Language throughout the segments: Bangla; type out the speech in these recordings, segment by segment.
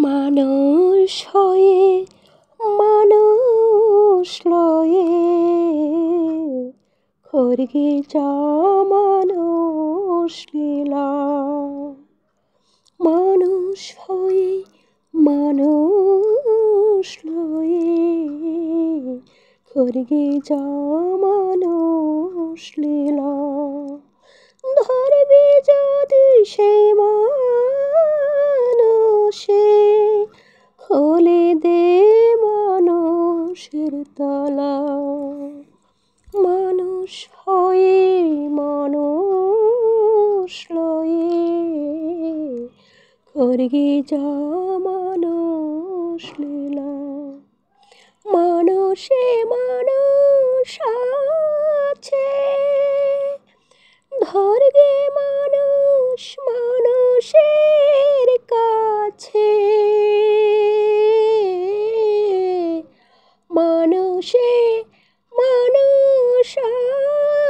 মানুষ হয়ে মানুষ লয়ে খড়গে যা মানুষ লীলা। মানুষ হয়ে মানুষ লয়ে খড়গে যা মানুষ লীলা। ধরবে যদি সেই মানুষে খুলে দে মানুষের তালা। মানুষ হয়ে মানুষ লয়ে খড়গে যা মানুষ লীলা। মানুষে মানুষ আছে, ধরবে মানুষ মানুষের কাছে। মানুষে মানুষ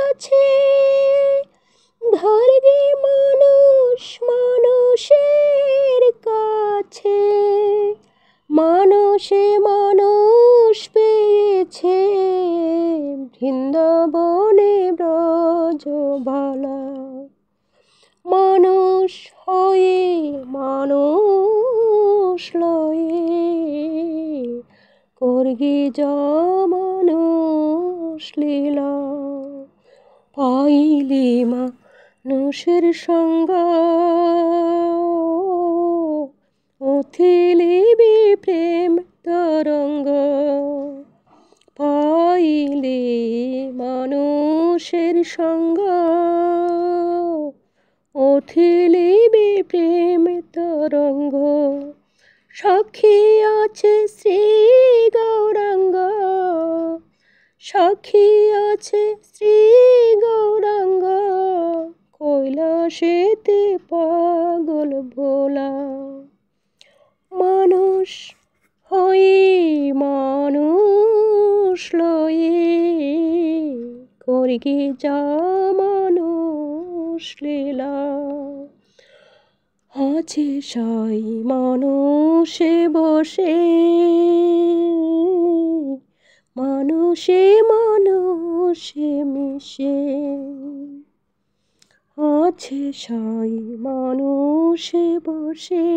আছে, ধরবে মানুষ মানুষের কাছে। মানুষে মানুষ পেয়েছে বৃন্দাবনে ব্রজবালা। মানুষ হয়ে মানুষ লয়ে খড়গে যা মানুষ লীলা। পাইলে মানুষের সঙ্গ উথলিবে প্রেম তরঙ্গ। পাইলে মানুষের সঙ্গ উথলিবে প্রেম তরঙ্গ। সাক্ষী আছে শ্রী গৌরাঙ্গ, সাক্ষী আছে শ্রী গৌরাঙ্গ। কৈলাসেতে পাগল ভোলা। মানুষ হয়ে মানুষ লয়ে খড়গে যা মানুষ লীলা। আছে সাই মানুষে বসে, মানুষে মানুষে মিশে। আছে সাই মানুষে বসে,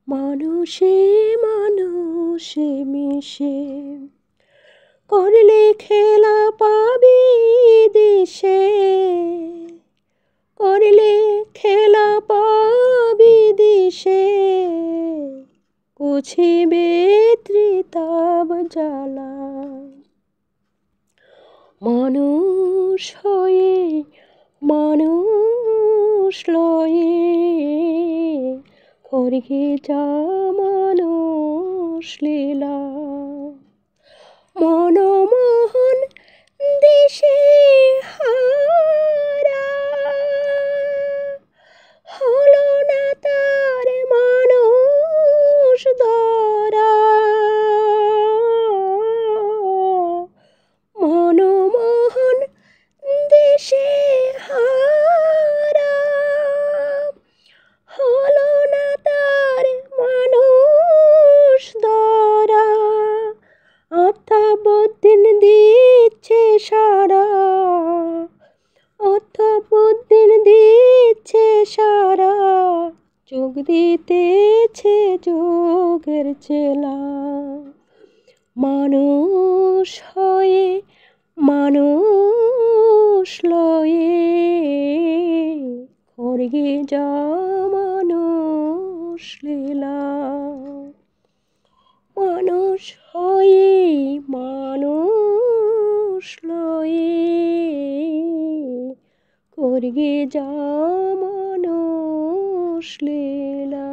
মানুষে মানুষে মিশে। করলে খেলা পাবি দেশে, করলে খেলা পাবি দেশে। বুঝিবে ত্রিতাব জ্বালা। মানুষ হয়ে মানুষ লয়ে খড়গে যা মানুষ লীলা। মনমোহন দেশে হারা, হলো না তার মানুষ ধরা। মনমোহন দেশে হারা, হলো না তার মানুষ ধরা। আত্মাবুদ্দিন দিচ্ছে সারা, আত্মাবুদ্দিন দিচ্ছে সারা। যোগ দিতেছে যোগের চেলা। মানুষ হয়ে মানুষ লয়ে খড়গে যা মানুষ লীলা। মানুষ হয়ে মানুষ লয়ে খড়গে যা মানুষ লীলা।